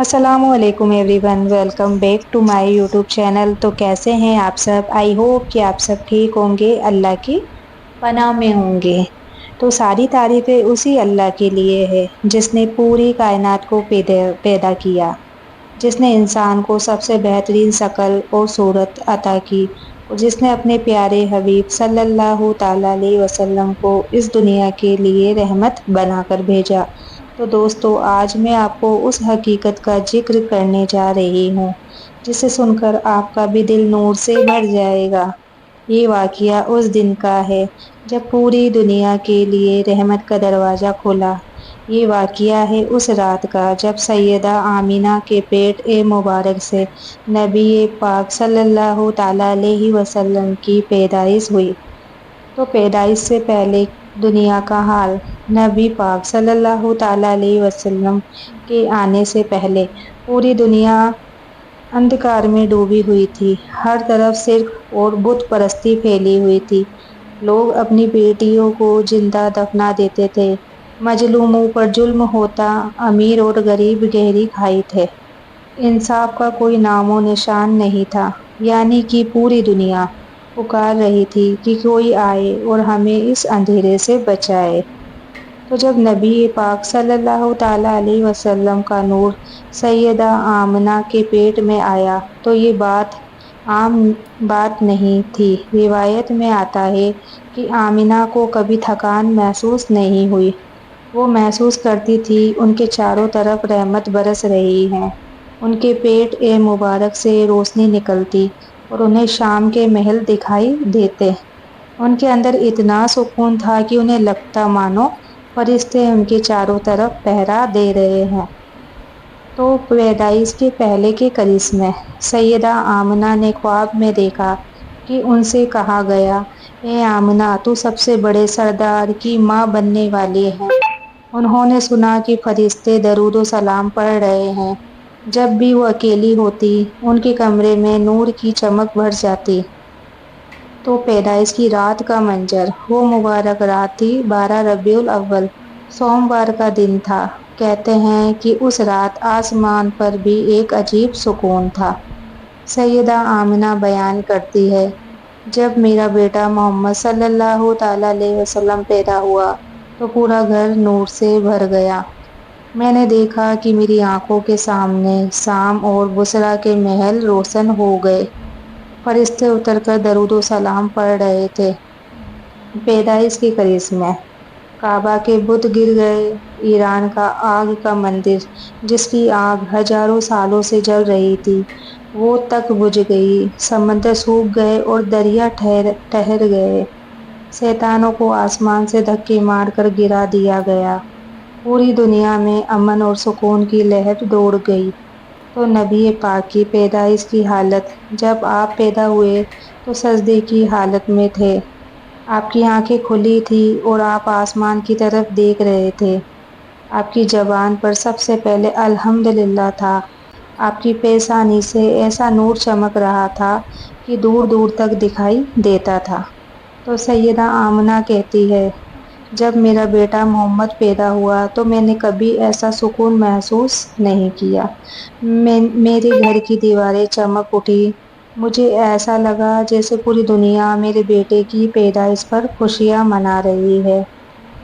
السلام علیکم everyone, welcome back to my YouTube channel. تو کیسے ہیں آپ سب؟ آئی ہوپ کہ آپ سب ٹھیک ہوں گے، اللہ کی پناہ میں ہوں گے۔ تو ساری تعریفیں اسی اللہ کے لیے ہے جس نے پوری کائنات کو پیدا کیا، جس نے انسان کو سب سے بہترین شکل اور صورت عطا کی، اور جس نے اپنے پیارے حبیب صلی اللہ تعالی علیہ وسلم کو اس دنیا کے لیے رحمت بنا کر بھیجا۔ تو دوستو، آج میں آپ کو اس حقیقت کا ذکر کرنے جا رہی ہوں جسے سن کر آپ کا بھی دل نور سے بھر جائے گا۔ یہ واقعہ اس دن کا ہے جب پوری دنیا کے لیے رحمت کا دروازہ کھولا۔ یہ واقعہ ہے اس رات کا جب سیدہ آمینہ کے پیٹ مبارک سے نبی پاک صلی اللہ تعالی علیہ وسلم کی پیدائش ہوئی۔ تو پیدائش سے پہلے دنیا کا حال، نبی پاک صلی اللہ تعالی علیہ وسلم کے آنے سے پہلے پوری دنیا اندھکار میں ڈوبی ہوئی تھی۔ ہر طرف شرک اور بت پرستی پھیلی ہوئی تھی۔ لوگ اپنی بیٹیوں کو زندہ دفنا دیتے تھے، مظلوموں پر ظلم ہوتا، امیر اور غریب گہری کھائی تھے، انصاف کا کوئی نام و نشان نہیں تھا۔ یعنی کہ پوری دنیا پکار رہی تھی کہ کوئی آئے اور ہمیں اس اندھیرے سے بچائے۔ تو جب نبی پاک صلی اللہ تعالی علیہ وسلم کا نور سیدہ آمنہ کے پیٹ میں آیا تو یہ بات عام بات نہیں تھی۔ روایت میں آتا ہے کہ آمنہ کو کبھی تھکان محسوس نہیں ہوئی۔ وہ محسوس کرتی تھی ان کے چاروں طرف رحمت برس رہی ہے، ان کے پیٹ مبارک سے روشنی نکلتی اور انہیں شام کے محل دکھائی دیتے۔ ان کے اندر اتنا سکون تھا کہ انہیں لگتا مانو فرشتے ان کے چاروں طرف پہرا دے رہے ہیں۔ تو پیدائش کے پہلے کے کرشمے، سیدہ آمنہ نے خواب میں دیکھا کہ ان سے کہا گیا، اے آمنہ، تو سب سے بڑے سردار کی ماں بننے والی ہے۔ انہوں نے سنا کہ فرشتے درود و سلام پڑھ رہے ہیں۔ جب بھی وہ اکیلی ہوتی، ان کے کمرے میں نور کی چمک بڑھ جاتی۔ تو پیدائش کی رات کا منظر، وہ مبارک رات تھی 12 ربیع الاول، سوموار کا دن تھا۔ کہتے ہیں کہ اس رات آسمان پر بھی ایک عجیب سکون تھا۔ سیدہ آمنہ بیان کرتی ہے، جب میرا بیٹا محمد صلی اللہ تعالی علیہ وسلم پیدا ہوا تو پورا گھر نور سے بھر گیا۔ میں نے دیکھا کہ میری آنکھوں کے سامنے شام اور بصری کے محل روشن ہو گئے، فرشتے اتر کر درود و سلام پڑھ رہے تھے۔ پیدائش کے کرشمے، کعبہ کے بت گر گئے، ایران کا آگ کا مندر جس کی آگ ہزاروں سالوں سے جل رہی تھی وہ تک بجھ گئی، سمندر سوکھ گئے اور دریا ٹھہر گئے، شیطانوں کو آسمان سے دھکے مار کر گرا دیا گیا، پوری دنیا میں امن اور سکون کی لہر دوڑ گئی۔ تو نبی پاک کی پیدائش کی حالت، جب آپ پیدا ہوئے تو سجدے کی حالت میں تھے، آپ کی آنکھیں کھلی تھی اور آپ آسمان کی طرف دیکھ رہے تھے۔ آپ کی زبان پر سب سے پہلے الحمدللہ تھا۔ آپ کی پیشانی سے ایسا نور چمک رہا تھا کہ دور دور تک دکھائی دیتا تھا۔ تو سیدہ آمنہ کہتی ہے، جب میرا بیٹا محمد پیدا ہوا تو میں نے کبھی ایسا سکون محسوس نہیں کیا۔ میرے گھر کی دیواریں چمک اٹھی، مجھے ایسا لگا جیسے پوری دنیا میرے بیٹے کی پیدائش پر خوشیاں منا رہی ہے۔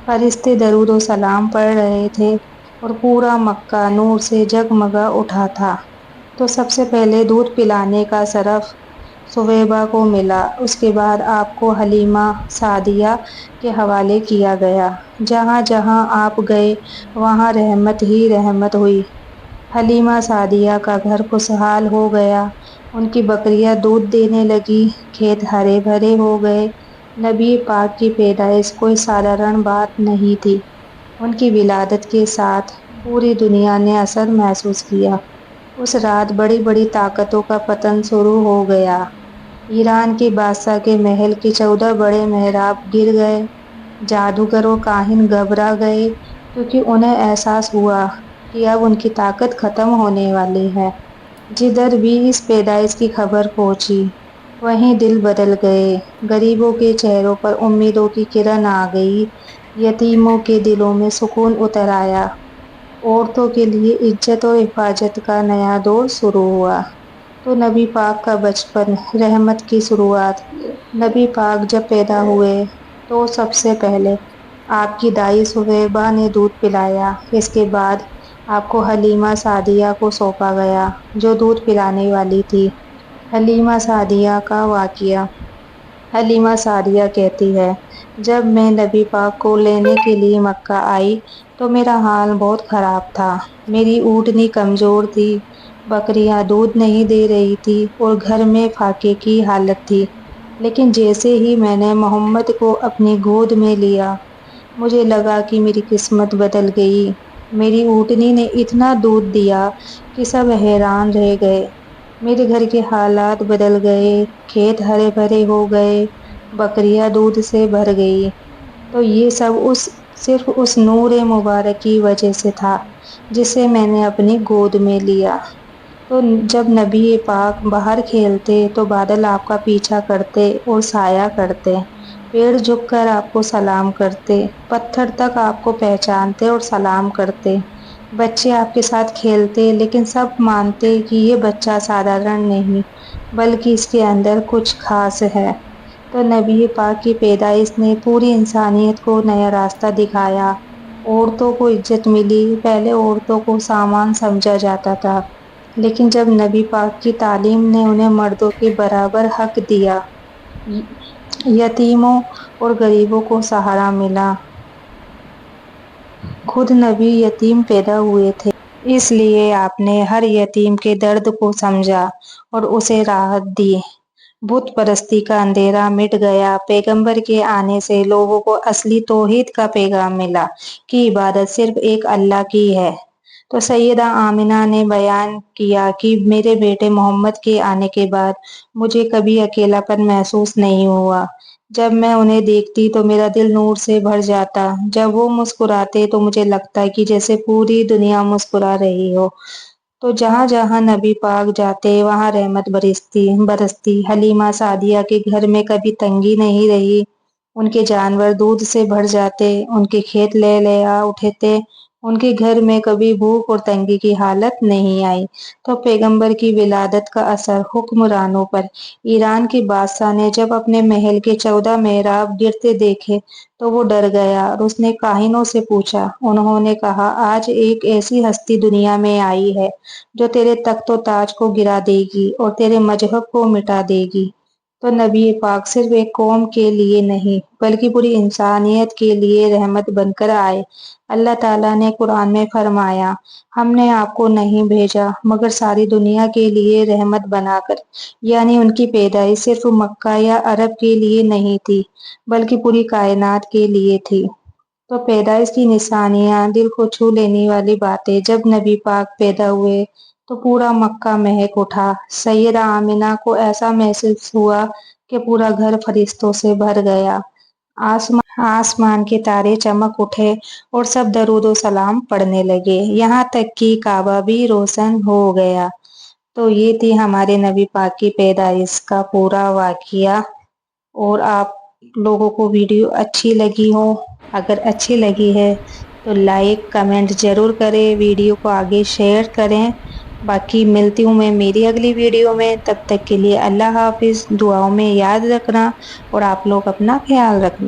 فرشتے درود و سلام پڑھ رہے تھے اور پورا مکہ نور سے جگمگا اٹھا تھا۔ تو سب سے پہلے دودھ پلانے کا شرف سویبہ کو ملا، اس کے بعد آپ کو حلیمہ سعدیہ کے حوالے کیا گیا۔ جہاں جہاں آپ گئے وہاں رحمت ہی رحمت ہوئی۔ حلیمہ سعدیہ کا گھر خوشحال ہو گیا، ان کی بکریاں دودھ دینے لگی، کھیت ہرے بھرے ہو گئے۔ نبی پاک کی پیدائش کوئی سادھارن بات نہیں تھی۔ ان کی ولادت کے ساتھ پوری دنیا نے اثر محسوس کیا۔ اس رات بڑی بڑی طاقتوں کا پتن شروع ہو گیا۔ ایران کے بادشاہ کے محل کے 14 بڑے محراب گر گئے، جادوگر و کاہن گھبرا گئے کیونکہ انہیں احساس ہوا کہ اب ان کی طاقت ختم ہونے والی ہے۔ جدھر بھی اس پیدائش کی خبر پہنچی وہیں دل بدل گئے، غریبوں کے چہروں پر امیدوں کی کرن آ گئی، یتیموں کے دلوں میں سکون اتر آیا۔ عورتوں کے لیے عزت اور حفاظت کا نیا دور شروع ہوا۔ تو نبی پاک کا بچپن، رحمت کی شروعات۔ نبی پاک جب پیدا ہوئے تو سب سے پہلے آپ کی دائی سہیبہ نے دودھ پلایا۔ اس کے بعد آپ کو حلیمہ سعدیہ کو سونپا گیا جو دودھ پلانے والی تھی۔ حلیمہ سعدیہ کا واقعہ۔ حلیمہ سعدیہ کہتی ہے، جب میں نبی پاک کو لینے کے لیے مکہ آئی تو میرا حال بہت خراب تھا۔ میری اونٹنی کمزور تھی، بکریاں دودھ نہیں دے رہی تھی اور گھر میں فاقے کی حالت تھی۔ لیکن جیسے ہی میں نے محمد کو اپنی گود میں لیا، مجھے لگا کہ میری قسمت بدل گئی۔ میری اونٹنی نے اتنا دودھ دیا کہ سب حیران رہ گئے۔ میرے گھر کے حالات بدل گئے، کھیت ہرے بھرے ہو گئے، بکریاں دودھ سے بھر گئی۔ تو یہ سب صرف اس نور مبارک کی وجہ سے تھا جسے میں نے اپنی گود میں لیا۔ تو جب نبی پاک باہر کھیلتے تو بادل آپ کا پیچھا کرتے اور سایہ کرتے، پیڑ جھک کر آپ کو سلام کرتے، پتھر تک آپ کو پہچانتے اور سلام کرتے، بچے آپ کے ساتھ کھیلتے لیکن سب مانتے کہ یہ بچہ سادھارن نہیں بلکہ اس کے اندر کچھ خاص ہے۔ تو نبی پاک کی پیدائش نے پوری انسانیت کو نیا راستہ دکھایا۔ عورتوں کو عزت ملی۔ پہلے عورتوں کو سامان سمجھا جاتا تھا، لیکن جب نبی پاک کی تعلیم نے انہیں مردوں کے برابر حق دیا، یتیموں اور غریبوں کو سہارا ملا۔ خود نبی یتیم پیدا ہوئے تھے، اس لیے آپ نے ہر یتیم کے درد کو سمجھا اور اسے راحت دی۔ بت پرستی کا اندھیرا مٹ گیا۔ پیغمبر کے آنے سے لوگوں کو اصلی توحید کا پیغام ملا کہ عبادت صرف ایک اللہ کی ہے۔ تو سیدہ آمنہ نے بیان کیا کہ میرے بیٹے محمد کے آنے کے بعد مجھے کبھی اکیلا پن محسوس نہیں ہوا۔ جب میں انہیں دیکھتی تو میرا دل نور سے بھر جاتا۔ جب وہ مسکراتے تو مجھے لگتا کہ جیسے پوری دنیا مسکرا رہی ہو۔ تو جہاں جہاں نبی پاک جاتے وہاں رحمت برستی۔ حلیمہ سعدیہ کے گھر میں کبھی تنگی نہیں رہی۔ ان کے جانور دودھ سے بھر جاتے، ان کے کھیت لہلہا اٹھتے، ان کے گھر میں کبھی بھوک اور تنگی کی حالت نہیں آئی۔ تو پیغمبر کی ولادت کا اثر حکمرانوں پر۔ ایران کے بادشاہ نے جب اپنے محل کے 14 محراب گرتے دیکھے تو وہ ڈر گیا اور اس نے کاہنوں سے پوچھا۔ انہوں نے کہا، آج ایک ایسی ہستی دنیا میں آئی ہے جو تیرے تخت و تاج کو گرا دے گی اور تیرے مذہب کو مٹا دے گی۔ تو نبی پاک صرف ایک قوم کے لیے نہیں بلکہ پوری انسانیت کے لیے رحمت بن کر آئے۔ اللہ تعالیٰ نے قرآن میں فرمایا، ہم نے آپ کو نہیں بھیجا مگر ساری دنیا کے لیے رحمت بنا کر۔ یعنی ان کی پیدائش صرف مکہ یا عرب کے لیے نہیں تھی بلکہ پوری کائنات کے لیے تھی۔ تو پیدائش کی نشانیاں، دل کو چھو لینے والی باتیں۔ جب نبی پاک پیدا ہوئے تو پورا مکہ مہک اٹھا۔ سیدہ آمنہ کو ایسا محسوس ہوا کہ پورا گھر فرشتوں سے بھر گیا۔ آسمان کے تارے چمک اٹھے اور سب درود و سلام پڑھنے لگے، یہاں تک کہ کعبہ بھی روشن ہو گیا۔ تو یہ تھی ہمارے نبی پاک کی پیدائش کا پورا واقعہ۔ اور آپ لوگوں کو ویڈیو اچھی لگی ہو، اگر اچھی لگی ہے تو لائک کمنٹ ضرور کریں، ویڈیو کو آگے شیئر کریں۔ باقی ملتی ہوں میں میری اگلی ویڈیو میں، تب تک کے لیے اللہ حافظ۔ دعاؤں میں یاد رکھنا اور آپ لوگ اپنا خیال رکھنا۔